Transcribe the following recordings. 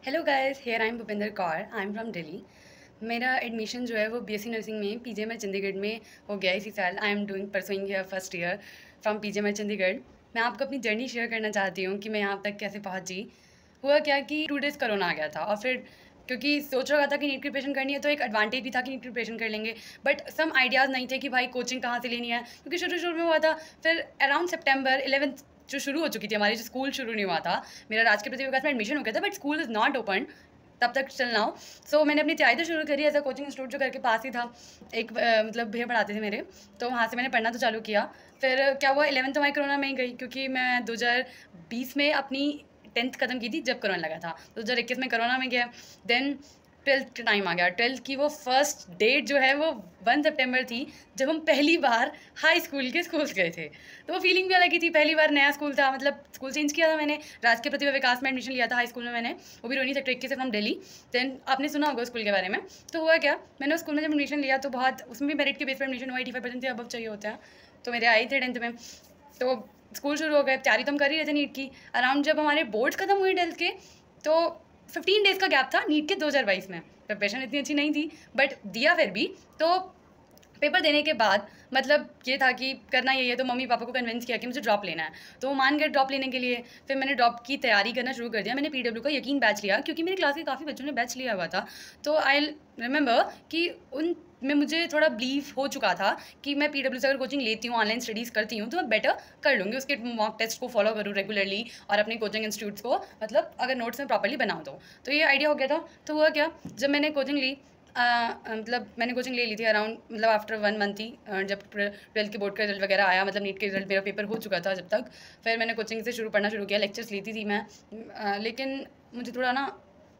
Hello guys, here I am Bhupendra Kaur. I am from Delhi. मेरा admission जो है वो बीएससी नर्सिंग में पीजीएमएच चंडीगढ़ में हो गया इसी साल। I am doing pursuing here first year from PGMH Chandigarh. मैं आपको अपनी जर्नी शेयर करना चाहती हूँ कि मैं यहाँ तक कैसे पहुँची। हुआ क्या कि 2 डेज़ कोरोना आ गया था और फिर क्योंकि सोच रहा था कि नीट की प्रिपरेशन करनी है तो एक एडवांटेज भी था कि नीट की प्रिपरेशन कर लेंगे, बट सम आइडियाज़ नहीं थे कि भाई कोचिंग कहाँ से लेनी है, क्योंकि शुरू शुरू में हुआ था। फिर अराउंड सितंबर 11th जो शुरू हो चुकी थी हमारी, जो स्कूल शुरू नहीं हुआ था। मेरा राजकीय प्रतिभा विकास में एडमिशन हो गया था but school is not open तब तक चलना हो। सो मैंने अपनी तैयारी तो शुरू करी एज अ कोचिंग इंस्टीट्यूट जो घर के पास ही था। एक मतलब भैया पढ़ाते थे मेरे, तो वहाँ से मैंने पढ़ना तो चालू किया। फिर क्या हुआ, 11th हमारी कोरोना में ही गई, क्योंकि मैं 2020 में अपनी 10th ख़त्म की थी जब कोरोना लगा था। 2021 में कोरोना में गया। देन 12th का टाइम आ गया। 12th की वो फर्स्ट डेट जो है वो 1 सितंबर थी, जब हम पहली बार हाई स्कूल के स्कूल्स गए थे। तो वो फीलिंग भी अलग ही थी। पहली बार नया स्कूल था, मतलब स्कूल चेंज किया था मैंने। राजकीय प्रतिभा विकास में एडमिशन लिया था हाई स्कूल में मैंने, वो भी रोहिणी सेक्टर 21 से फ्रॉम दिल्ली। देन आपने सुना होगा स्कूल के बारे में। तो हुआ क्या, मैंने उस स्कूल में जब एडमिशन लिया तो बहुत, उसमें भी मेरिट के बेस पर एडमिशन हुआ। 85% से अबव चाहिए होता है, तो मेरे आए थे 10th में। तो स्कूल शुरू हो गए, तैयारी तो हम कर ही रहे थे नीट की। अराउंड जब हमारे बोर्ड्स खत्म हुए 12th के, तो 15 डेज़ का गैप था नीट के 2022 में। प्रिपरेशन इतनी अच्छी नहीं थी बट दिया फिर भी। तो पेपर देने के बाद मतलब ये था कि करना यही है, तो मम्मी पापा को कन्विंस किया कि मुझे ड्रॉप लेना है, तो वो मान गए ड्रॉप लेने के लिए। फिर मैंने ड्रॉप की तैयारी करना शुरू कर दिया। मैंने पीडब्ल्यू का यकीन बैच लिया, क्योंकि मेरी क्लास के काफ़ी बच्चों ने बैच लिया हुआ था। तो आई रिमेंबर कि उन में मुझे थोड़ा बिलीव हो चुका था कि मैं पीडब्ल्यू से अगर कोचिंग लेती हूँ, ऑनलाइन स्टडीज़ करती हूँ, तो मैं बेटर कर लूँगी। उसके मॉक टेस्ट को फॉलो करूँ रेगुलरली और अपने कोचिंग इंस्टीट्यूट्स को मतलब अगर नोट्स में प्रॉपर्ली बनाऊँ तो ये आइडिया हो गया था। तो हुआ क्या, जब मैंने कोचिंग ली, मतलब मैंने कोचिंग ले ली थी अराउंड मतलब आफ्टर 1 मंथ ही, जब 12th के बोर्ड का रिजल्ट वगैरह आया, मतलब नीट के रिजल्ट मेरा पेपर हो चुका था जब तक। फिर मैंने कोचिंग से पढ़ना शुरू किया, लेक्चर्स लेती थी मैं। लेकिन मुझे थोड़ा ना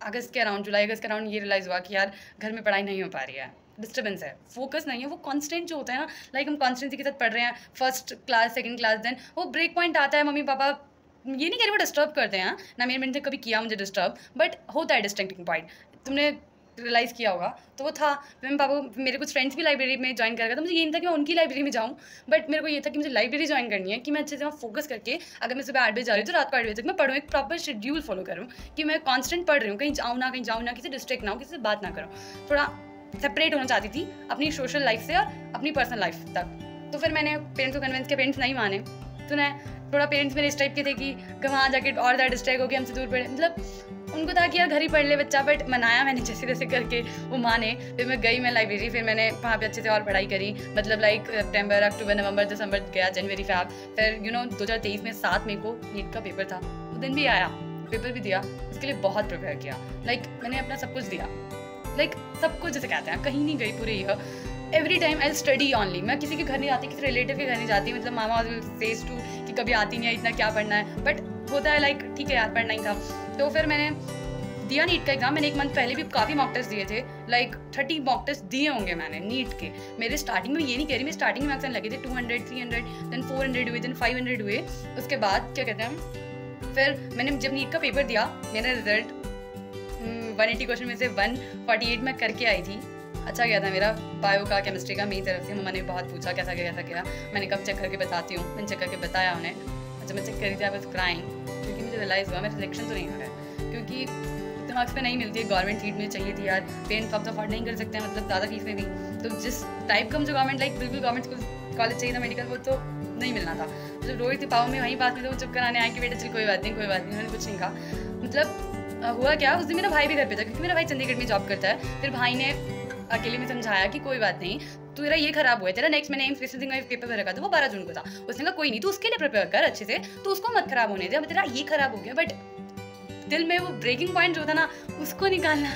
अगस्त के अराउंड, जुलाई अगस्त के अराउंड ये रियलाइज़ हुआ कि यार घर में पढ़ाई नहीं हो पा रही है, डिस्टर्बेंस है, फोकस नहीं है। वो कांस्टेंट जो होता है ना, लाइक हम कॉन्स्टेंसी के साथ पढ़ रहे हैं, first class second class, then वो ब्रेक पॉइंट आता है। मम्मी पापा ये नहीं कह रहे वो डिस्टर्ब करते हैं ना, मेरे मैंने कभी किया मुझे डिस्टर्ब, बट होता है डिस्टिंक्टिंग पॉइंट, तुमने रियलाइज़ किया होगा। तो वो था, मेरे पापा, मेरे कुछ फ्रेंड्स भी लाइब्रेरी में ज्वाइन कर गए, तो मुझे ये नहीं था कि मैं उनकी लाइब्रेरी में जाऊँ, बट मेरे को ये था कि मुझे लाइब्रेरी ज्वाइन करनी है, कि मैं अच्छे से वहाँ फोकस करके, अगर मैं सुबह 8 बजे जा रही हूँ तो रात को 8 बजे तक मैं पढ़ूँ, एक प्रॉपर शेड्यूल फॉलो करूँ, कि मैं कॉन्स्टेंट पढ़ रही हूँ, कहीं जाऊँ ना, किसी डिस्ट्रैक्ट ना हो, किसी से बात ना करूँ, थोड़ा सेपरेट होना चाहती थी अपनी सोशल लाइफ से और अपनी पर्सनल लाइफ तक। तो फिर मैंने पेरेंट्स को कन्विंस किया, पेरेंट्स नहीं माने। तो मैं थोड़ा, पेरेंट्स मेरे इस टाइप के थे कि वहाँ जाके और ज़्यादा डिस्ट्रैक्ट हो गया, हमसे दूर पड़े, मतलब उनको था कि यार घर ही पढ़ ले बच्चा, बट मनाया मैंने जैसे जैसे करके, वो माने। फिर मैं गई मैं लाइब्रेरी, फिर मैंने वहाँ पे अच्छे से और पढ़ाई करी, मतलब लाइक सितंबर अक्टूबर नवंबर दिसंबर गया, जनवरी फैब। फिर 2023 में 7 मई को नीट का पेपर था, वो दिन भी आया, पेपर भी दिया, उसके लिए बहुत प्रिपेयर किया। लाइक मैंने अपना सब कुछ दिया, लाइक सब कुछ जैसे कहते हैं, कहीं नहीं गई पूरे year. Every time I study only. मैं किसी के घर नहीं जाती, किसी रिलेटिव के घर नहीं जाती, मतलब मामा फेस टू कि कभी आती नहीं है, इतना क्या पढ़ना है, बट होता है लाइक ठीक है यार पढ़ना ही था। तो फिर मैंने दिया नीट का एग्जाम। मैंने 1 मंथ पहले भी काफ़ी मॉक टेस्ट दिए थे, लाइक 30 मॉक टेस्ट दिए होंगे मैंने नीट के। मेरे स्टार्टिंग में, ये नहीं कह रही मैं, स्टार्टिंग में मार्क्स लगे थे 200 300, देन 400 हुए, देन 500 हुए। उसके बाद क्या कहते हैं, फिर मैंने जब नीट का पेपर दिया, मेरा रिजल्ट 180 क्वेश्चन में से 148 में करके आई थी। अच्छा गया था मेरा, बायो का, केमिस्ट्री का, मेरी तरफ से मम्मा ने बहुत पूछा कैसा गया। मैंने कब चेक करके बताती हूँ, मैंने चेक करके बताया उन्हें। अच्छा मैं चेक करी थी, आई वाज क्राइंग, क्योंकि मुझे रियलाइज़ हुआ मेरा सिलेक्शन तो नहीं हो रहा है, क्योंकि इतने मार्क्स पे नहीं मिलती है। गवर्नमेंट सीट में चाहिए थी यार, पेरेंट्स आप तो अफोर्ड नहीं कर सकते हैं, मतलब ज़्यादा फीस में भी। तो जिस टाइप का मुझे गवर्नमेंट, लाइक बिल्कुल गवर्नमेंट स्कूल कॉलेज चाहिए था मेडिकल, वो तो नहीं मिलना था। जब रोहित पाओ में वहीं पास में, तो वो चुप कराने आए कि बेटा चल कोई बात नहीं, उन्होंने कुछ नहीं कहा। मतलब हुआ क्या, उस दिन मेरा भाई भी घर पे था, क्योंकि मेरा भाई चंडीगढ़ में जॉब करता है। फिर भाई ने अकेले में समझाया कि कोई बात नहीं, तो तेरा ये खराब हुआ है, तेरा नेक्स्ट मैंने एम्स स्पेशल का पेपर रखा था, वो 12 जून को था। उसने कहा कोई नहीं, तो उसके लिए प्रिपेयर कर अच्छे से, तो उसको मत खराब होने दे। अब तेरा ये खराब हो गया, बट दिल में वो ब्रेकिंग पॉइंट जो था ना, उसको निकालना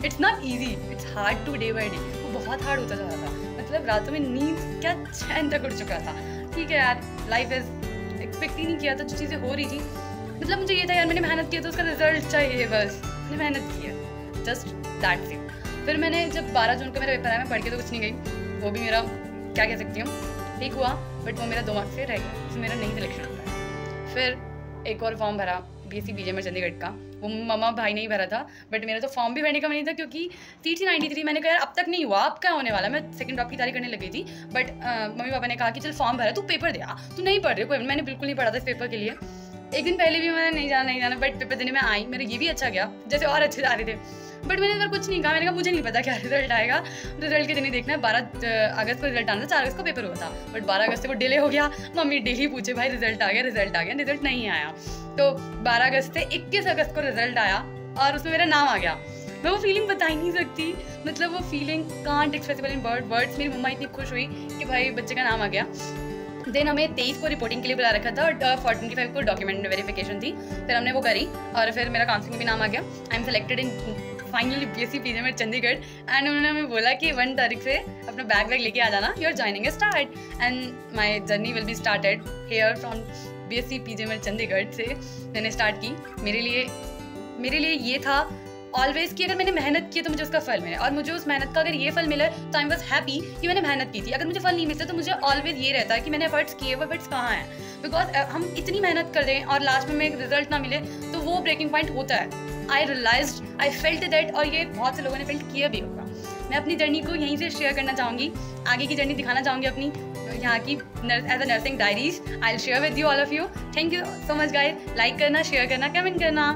it's not easy, it's hard to day by day. वो बहुत हार्ड होता जा रहा था, मतलब रातों में नींद क्या चैन तक उड़ चुका था। ठीक है यार, लाइफ इज, एक्सपेक्ट ही नहीं किया था जो चीज़ें हो रही थी। मतलब मुझे ये था यार मैंने मेहनत किया तो उसका रिजल्ट चाहिए, बस मैंने मेहनत की है, जस्ट दैट्स इट। फिर मैंने जब 12 जून को मेरा पेपर आया, मैं पढ़ के तो कुछ नहीं गई, वो भी मेरा क्या कह सकती हूँ ठीक हुआ, बट वो मेरा 2 मार्क्स से रह गया, उसमें मेरा नहीं सिलेक्शन होता है। फिर एक और फॉर्म भरा बीएससी बीजेएमएस चंडीगढ़ का, वो मम्मा भाई नहीं भरा था, बट मेरा तो फॉर्म भी भरने का मन नहीं था, क्योंकि सीट थी 93। मैंने कहा यार अब तक नहीं हुआ, अब क्या होने वाला। मैं सेकंड ड्रॉप की तैयारी करने लगी थी, बट मम्मी पापा ने कहा कि चल फॉर्म भरा, तू पेपर दे, तू नहीं पढ़ रही कोई। मैंने बिल्कुल नहीं पढ़ा था इस पेपर के लिए, एक दिन पहले भी मैंने नहीं जाना बट पेपर देने में आई, मेरा ये भी अच्छा गया, जैसे और अच्छे जा रहे थे। बट मैंने इस बार कुछ नहीं कहा, मैंने कहा मुझे नहीं पता क्या रिजल्ट आएगा, रिजल्ट के दिन ही देखना है। 12 अगस्त को रिजल्ट आना था, 4 अगस्त को पेपर हुआ था, बट 12 अगस्त से वो डिले हो गया। मम्मी डेली पूछे भाई रिजल्ट आ गया, रिजल्ट नहीं आया। तो 12 अगस्त से 21 अगस्त को रिजल्ट आया और उसमें मेरा नाम आ गया। मैं वो फीलिंग बता ही नहीं सकती, मतलब वो feeling can't expressible in words. मेरी मम्मा इतनी खुश हुई कि भाई बच्चे का नाम आ गया। देन हमें 23 को रिपोर्टिंग के लिए बुला रखा था और 25 को डॉक्यूमेंट वेरिफिकेशन थी, फिर हमने वो करी और फिर मेरा काउंसलिंग भी नाम आ गया। I am selected in finally BSc PGMH Chandigarh and उन्होंने हमें बोला कि 1 तारीख से अपना बैग लेके आ जाना, you are joining start and my journey will be started here from BSc PGMH Chandigarh से मैंने स्टार्ट की। मेरे लिए ये था ऑलवेज कि अगर मैंने मेहनत की है तो मुझे उसका फल मिले, और मुझे उस मेहनत का अगर ये फल मिला तो आई वॉज हैप्पी कि मैंने मेहनत की थी। अगर मुझे फल नहीं मिलता तो मुझे ऑलवेज ये रहता है कि मैंने एफर्ट्स किए, वो एफर्ट्स कहाँ हैं, बिकॉज हम इतनी मेहनत कर दें और लास्ट में एक रिजल्ट ना मिले तो वो ब्रेकिंग पॉइंट होता है। आई फेल्ट दैट, और ये बहुत से लोगों ने फेल्ट किया भी होगा। मैं अपनी जर्नी को यहीं से शेयर करना चाहूँगी, आगे की जर्नी दिखाना चाहूँगी अपनी यहाँ की as a nursing diaries. I will share with you all of you. Thank you so much guys. Like करना, शेयर करना, कमेंट करना।